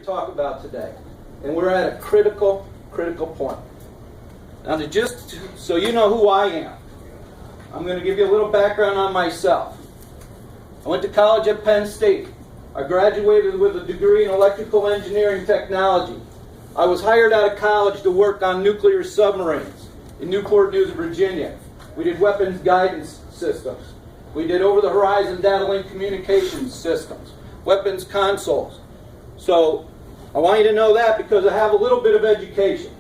talk about today. And we're at a critical point. Now, just so you know who I am, I'm going to give you a little background on myself. I went to college at Penn State. I graduated with a degree in electrical engineering technology. I was hired out of college to work on nuclear submarines in Newport News, Virginia. We did weapons guidance systems. We did over-the-horizon data link communications systems, weapons consoles. So I want you to know that because I have a little bit of education.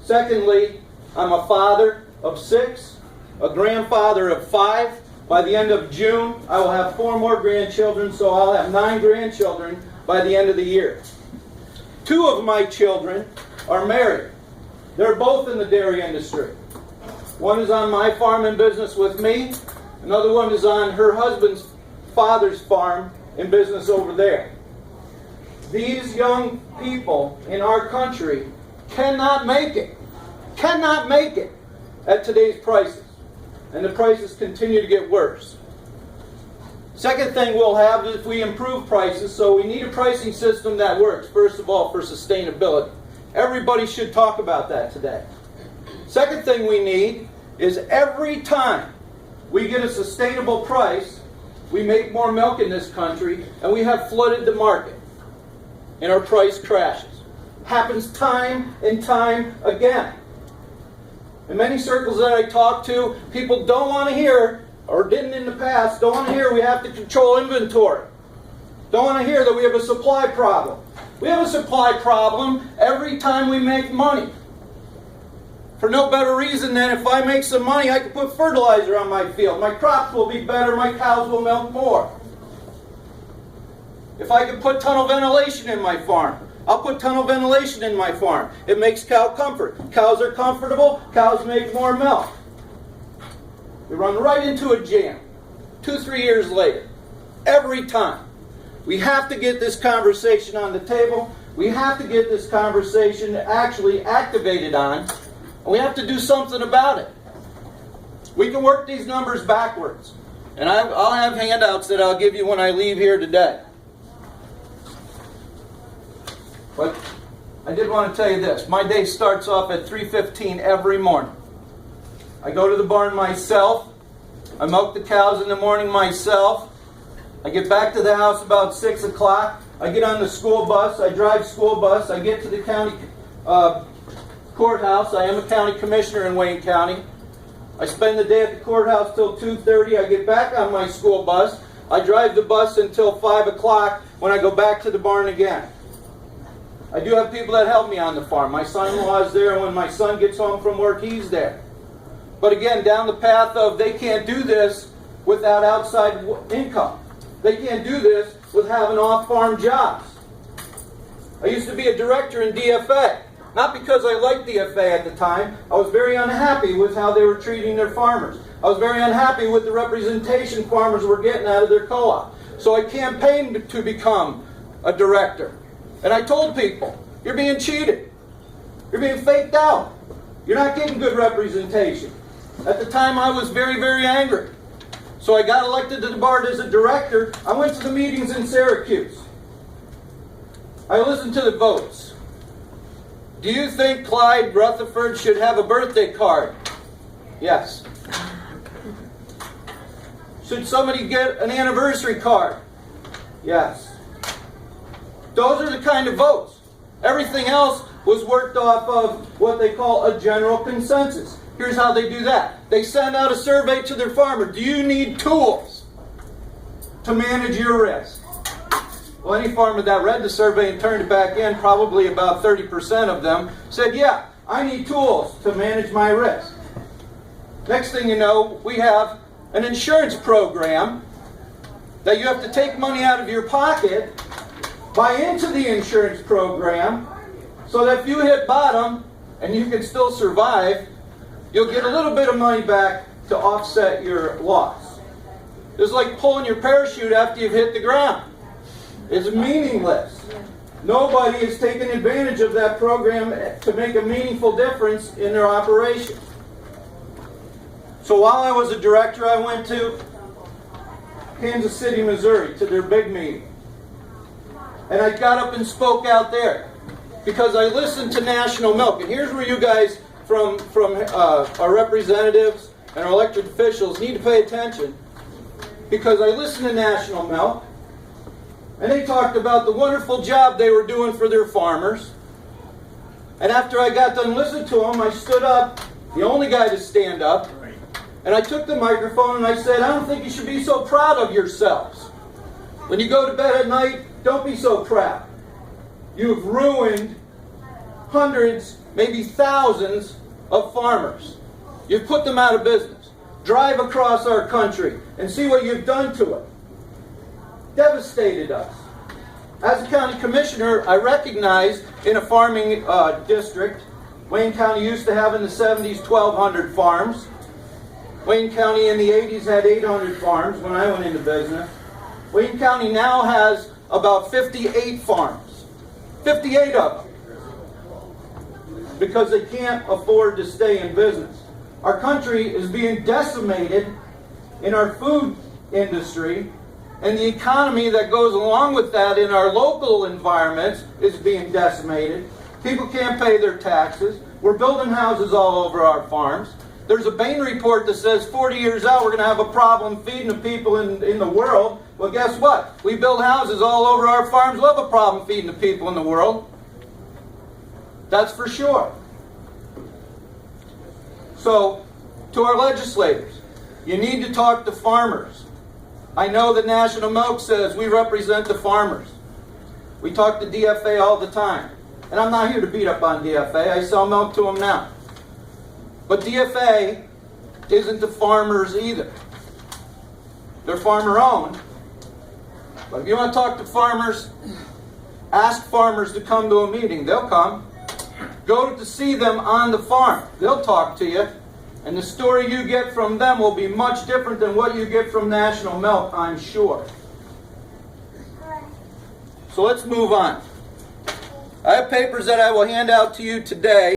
Secondly, I'm a father of 6, a grandfather of 5. By the end of June, I will have 4 more grandchildren, so I'll have 9 grandchildren by the end of the year. 2 of my children are married. They're both in the dairy industry. One is on my farm in business with me. Another one is on her husband's father's farm in business over there. These young people in our country cannot make it at today's prices. And the prices continue to get worse. Second thing we'll have is if we improve prices, so we need a pricing system that works, first of all, for sustainability. Everybody should talk about that today. Second thing we need is every time we get a sustainable price, we make more milk in this country, and we have flooded the market, and our price crashes. Happens time and time again. In many circles that I talk to, people don't want to hear, or didn't in the past, don't want to hear we have to control inventory. Don't want to hear that we have a supply problem. We have a supply problem every time we make money. For no better reason than if I make some money, I can put fertilizer on my field. My crops will be better, my cows will milk more. If I can put tunnel ventilation in my farm, I'll put tunnel ventilation in my farm. It makes cow comfort. Cows are comfortable, cows make more milk. We run right into a jam 2-3 years later. Every time. We have to get this conversation on the table. We have to get this conversation actually activated on. And we have to do something about it. We can work these numbers backwards. And I'll have handouts that I'll give you when I leave here today. But I did want to tell you this. My day starts off at 3:15 every morning. I go to the barn myself. I milk the cows in the morning myself. I get back to the house about 6 o'clock. I get on the school bus. I drive school bus. I get to the county courthouse. I am a county commissioner in Wayne County. I spend the day at the courthouse till 2:30. I get back on my school bus. I drive the bus until 5 o'clock when I go back to the barn again. I do have people that help me on the farm. My son-in-law is there, and when my son gets home from work, he's there. But again, down the path of they can't do this without outside income. They can't do this with having off-farm jobs. I used to be a director in DFA. Not because I liked DFA at the time. I was very unhappy with how they were treating their farmers. I was very unhappy with the representation farmers were getting out of their co-op. So I campaigned to become a director. And I told people, you're being cheated. You're being faked out. You're not getting good representation. At the time, I was very, very angry. So I got elected to the board as a director. I went to the meetings in Syracuse. I listened to the votes. Do you think Clyde Rutherford should have a birthday card? Yes. Should somebody get an anniversary card? Yes. Those are the kind of votes. Everything else was worked off of what they call a general consensus. Here's how they do that. They send out a survey to their farmer. Do you need tools to manage your risk? Well, any farmer that read the survey and turned it back in, probably about 30% of them, said, yeah, I need tools to manage my risk. Next thing you know, we have an insurance program that you have to take money out of your pocket, buy into the insurance program, so that if you hit bottom and you can still survive, you'll get a little bit of money back to offset your loss. It's like pulling your parachute after you've hit the ground. It's meaningless. Nobody is taking advantage of that program to make a meaningful difference in their operation. So while I was a director, I went to Kansas City, Missouri, to their big meeting. And I got up and spoke out there because I listened to National Milk. And here's where you guys from our representatives and our elected officials need to pay attention, because I listened to National Milk, and they talked about the wonderful job they were doing for their farmers. And after I got done listening to them, I stood up, the only guy to stand up, and I took the microphone and I said, I don't think you should be so proud of yourselves. When you go to bed at night, don't be so proud. You've ruined hundreds, maybe thousands of farmers. You've put them out of business. Drive across our country and see what you've done to it. Devastated us. As a county commissioner, I recognize in a farming district, Wayne County used to have in the 70s 1,200 farms. Wayne County in the 80s had 800 farms when I went into business. Wayne County now has about 58 farms. 58 of them. Because they can't afford to stay in business. Our country is being decimated in our food industry, and the economy that goes along with that in our local environments is being decimated. People can't pay their taxes. We're building houses all over our farms. There's a Bain report that says 40 years out we're going to have a problem feeding the people in the world. Well, guess what? We build houses all over our farms. We'll have a problem feeding the people in the world. That's for sure. So, to our legislators, you need to talk to farmers. I know that National Milk says we represent the farmers. We talk to DFA all the time. And I'm not here to beat up on DFA. I sell milk to them now. But DFA isn't the farmers either. They're farmer-owned. But if you want to talk to farmers, ask farmers to come to a meeting. They'll come. Go to see them on the farm. They'll talk to you. And the story you get from them will be much different than what you get from National Milk, I'm sure. So let's move on. I have papers that I will hand out to you today.